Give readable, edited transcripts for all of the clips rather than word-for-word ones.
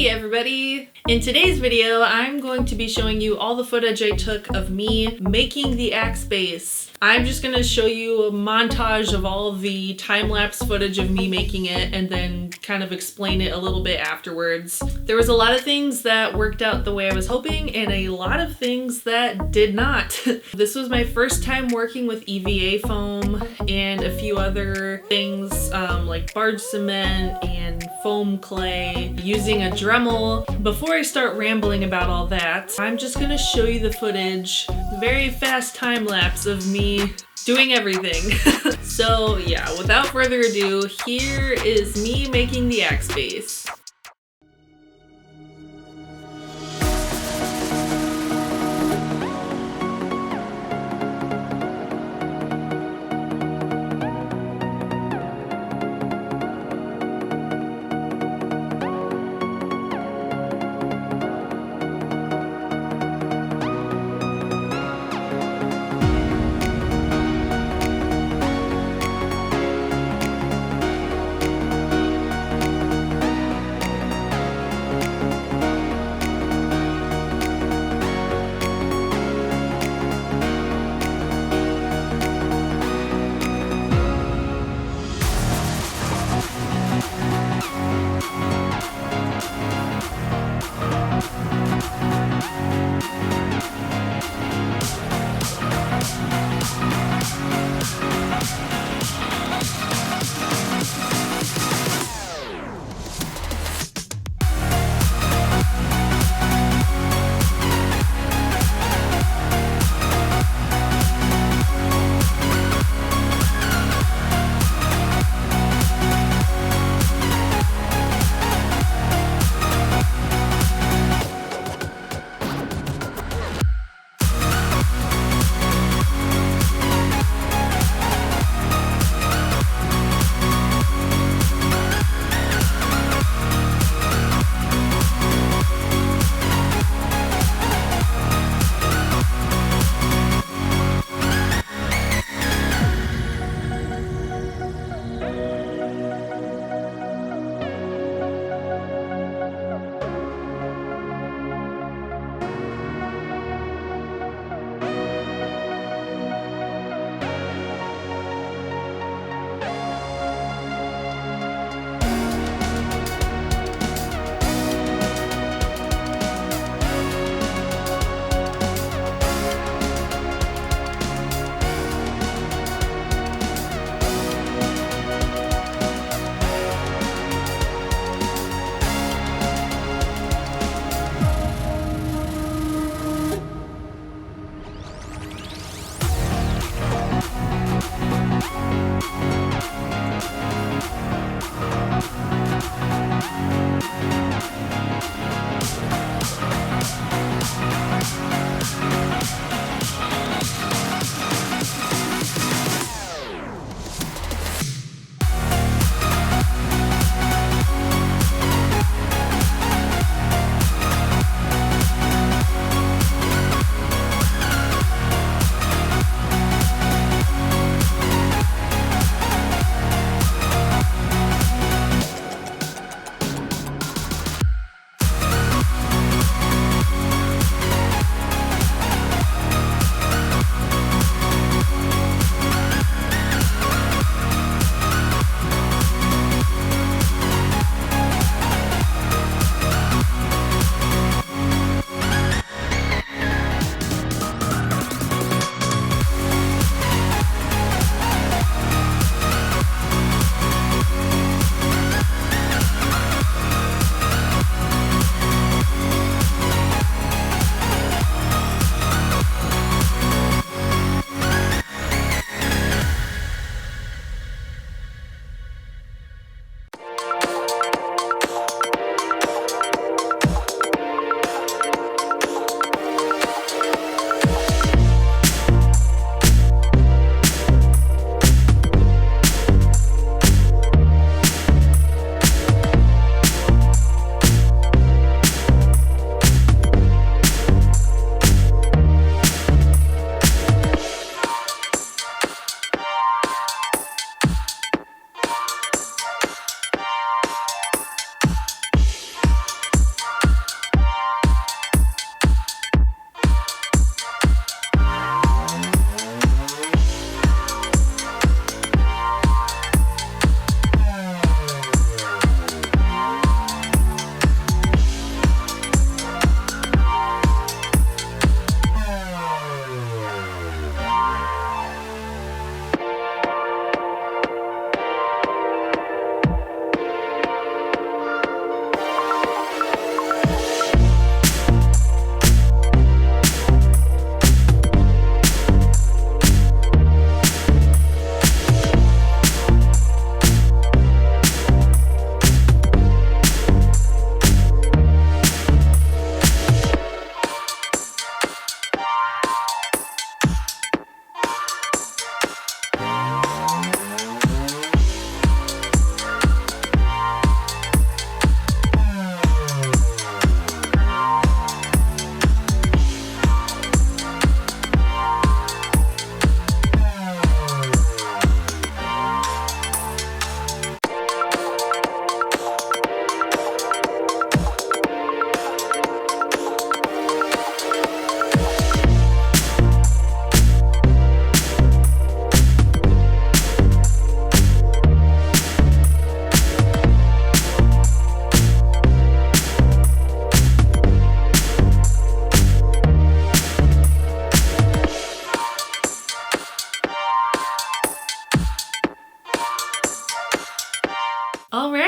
Hey everybody! In today's video, I'm going to be showing you all the footage I took of me making the axe base. I'm just going to show you a montage of all of the time-lapse footage of me making it and then kind of explain it a little bit afterwards. There was a lot of things that worked out the way I was hoping and a lot of things that did not. This was my first time working with EVA foam and a few other things like barge cement and foam clay, using a Dremel. Before I start rambling about all that, I'm just gonna show you the footage, very fast time lapse of me doing everything. So yeah, without further ado, here is me making the axe base.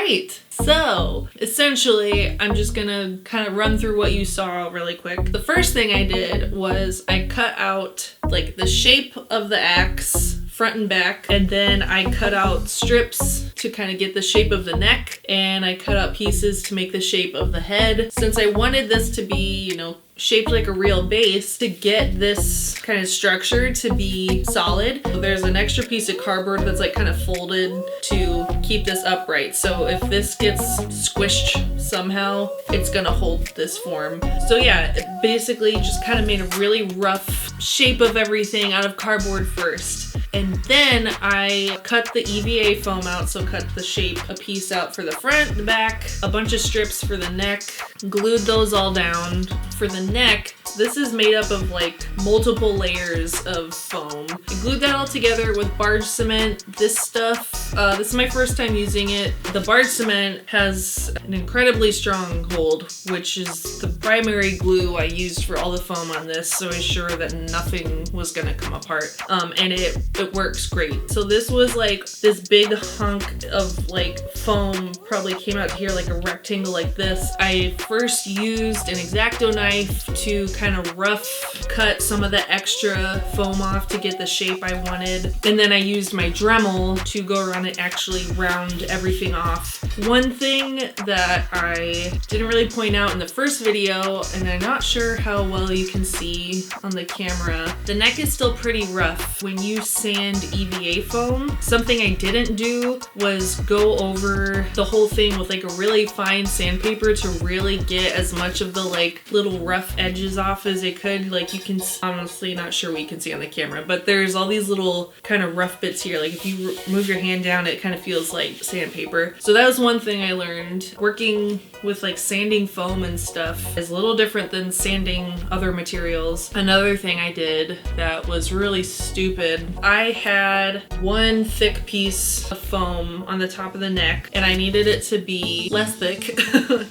right, so essentially I'm just gonna kind of run through what you saw really quick. The first thing I did was I cut out like the shape of the axe, front and back, and then I cut out strips to kind of get the shape of the neck, and I cut out pieces to make the shape of the head. Since I wanted this to be, you know, shaped like a real base, to get this kind of structure to be solid, there's an extra piece of cardboard that's like kind of folded to keep this upright. So if this gets squished somehow, it's gonna hold this form. So yeah, it basically just kind of made a really rough shape of everything out of cardboard first. And then I cut the EVA foam out, so cut the shape, a piece out for the front, the back, a bunch of strips for the neck, glued those all down. For the neck, this is made up of like multiple layers of foam. I glued that all together with barge cement. This stuff, this is my first time using it. The barge cement has an incredibly strong hold, which is the primary glue I used for all the foam on this, so I was sure that nothing was gonna come apart. And it works great. So this was like this big hunk of like foam, probably came out here like a rectangle like this. I first used an X-Acto knife to kind of rough cut some of the extra foam off to get the shape I wanted. And then I used my Dremel to go around and actually round everything off. One thing that I didn't really point out in the first video, and I'm not sure how well you can see on the camera, the neck is still pretty rough. When you sand EVA foam, something I didn't do was go over the whole thing with like a really fine sandpaper to really get as much of the like little rough edges off as it could. Like you can, honestly not sure what you can see on the camera, but there's all these little kind of rough bits here. Like if you move your hand down, it kind of feels like sandpaper. So that was one thing I learned. Working with like sanding foam and stuff is a little different than sanding other materials. Another thing I did that was really stupid, I had one thick piece of foam on the top of the neck and I needed it to be less thick.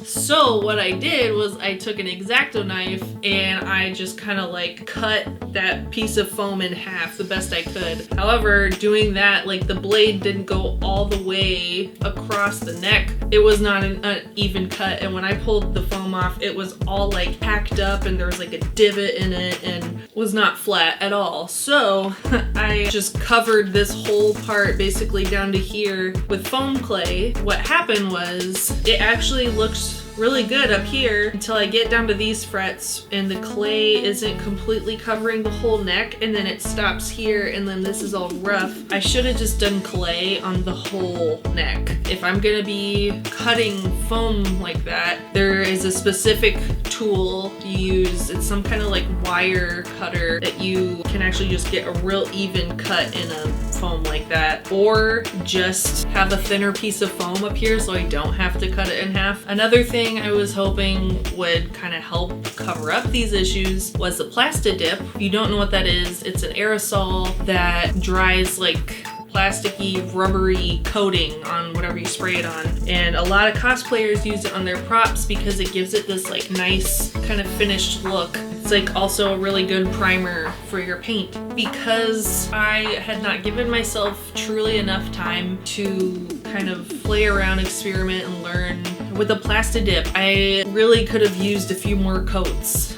So what I did was I took an X-Acto knife and I just kind of like cut that piece of foam in half the best I could. However, doing that, like the blade didn't go all the way across the neck. It was not an even cut, and when I pulled the foam off, it was all like hacked up and there was like a divot in it and was not flat at all. So I just covered this whole part basically down to here with foam clay. What happened was it actually looks really good up here until I get down to these frets and the clay isn't completely covering the whole neck, and then it stops here and then this is all rough. I should have just done clay on the whole neck. If I'm gonna be cutting foam like that, there is a specific tool you use. It's some kind of like wire cutter that you can actually just get a real even cut in a foam like that, or just have a thinner piece of foam up here so I don't have to cut it in half. Another thing I was hoping would kind of help cover up these issues was the Plastidip. If you don't know what that is, it's an aerosol that dries like plasticky, rubbery coating on whatever you spray it on. And a lot of cosplayers use it on their props because it gives it this like nice kind of finished look. It's like also a really good primer for your paint. Because I had not given myself truly enough time to kind of play around, experiment, and learn with the Plastidip, I really could have used a few more coats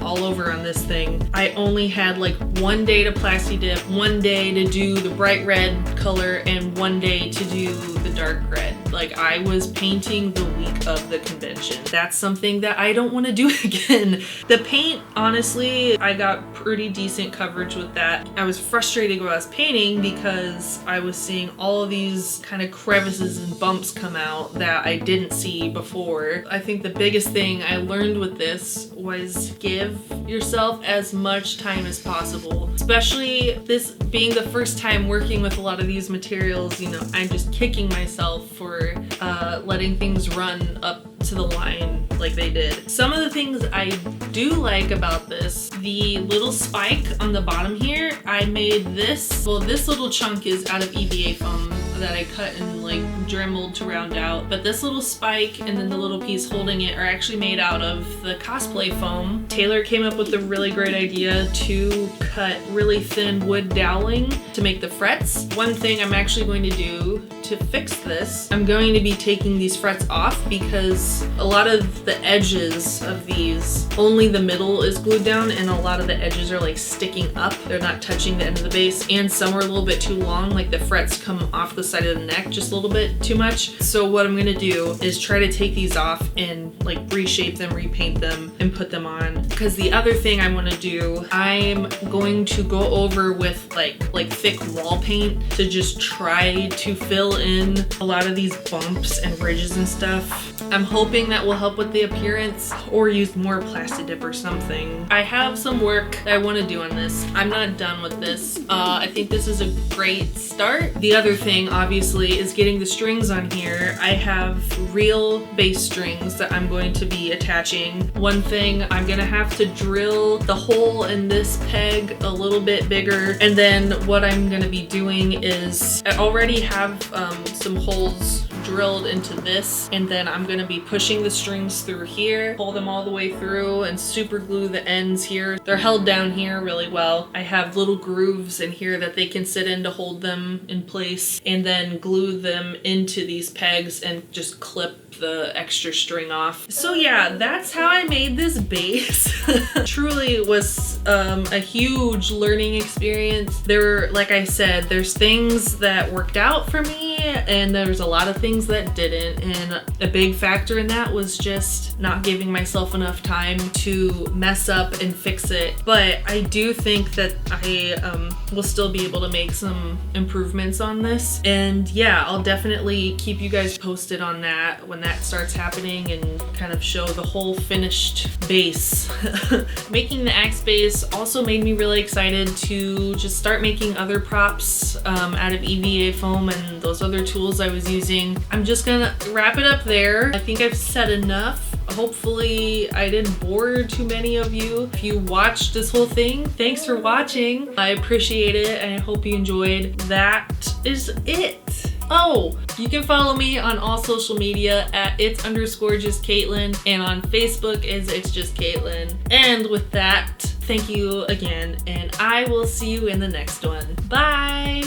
all over on this thing. I only had like one day to Plastidip, one day to do the bright red color, and one day to do the dark red. Like I was painting the week of the convention. That's something that I don't want to do again. The paint, honestly, I got pretty decent coverage with that. I was frustrated when I was painting because I was seeing all of these kind of crevices and bumps come out that I didn't see before. I think the biggest thing I learned with this was give yourself as much time as possible. Especially this being the first time working with a lot of these materials, you know, I'm just kicking myself for letting things run up to the line like they did. Some of the things I do like about this, the little spike on the bottom here, I made this, well, this little chunk is out of EVA foam. that I cut and like dremeled to round out. But this little spike and then the little piece holding it are actually made out of the cosplay foam. Taylor came up with a really great idea to cut really thin wood doweling to make the frets. One thing I'm actually going to do to fix this, I'm going to be taking these frets off because a lot of the edges of these, only the middle is glued down and a lot of the edges are like sticking up. They're not touching the end of the base, and some are a little bit too long, like the frets come off the side of the neck just a little bit too much. So what I'm gonna do is try to take these off and like reshape them, repaint them, and put them on. Because the other thing I want to do, I'm going to go over with like thick wall paint to just try to fill in a lot of these bumps and ridges and stuff. I'm hoping that will help with the appearance, or use more Plastidip or something. I have some work that I want to do on this. I'm not done with this. I think this is a great start. The other thing obviously is getting the strings on here. I have real bass strings that I'm going to be attaching. One thing, I'm gonna have to drill the hole in this peg a little bit bigger, and then what I'm gonna be doing is I already have some holes drilled into this, and then I'm gonna be pushing the strings through here, pull them all the way through, and super glue the ends here. They're held down here really well. I have little grooves in here that they can sit in to hold them in place, and then glue them into these pegs and just clip the extra string off. So yeah, that's how I made this base. Truly was a huge learning experience. There were, like I said, there's things that worked out for me and there's a lot of things that didn't, and a big factor in that was just not giving myself enough time to mess up and fix it. But I do think that I will still be able to make some improvements on this, and yeah, I'll definitely keep you guys posted on that when that starts happening and kind of show the whole finished base. Making the axe base also made me really excited to just start making other props out of EVA foam and those other tools I was using. I'm just gonna wrap it up there. I think I've said enough. Hopefully I didn't bore too many of you. If you watched this whole thing, thanks for watching. I appreciate it and I hope you enjoyed. That is it. Oh, you can follow me on all social media at its_just_Caitlin, and on Facebook is It's Just Caitlin. And with that, thank you again, and I will see you in the next one. Bye!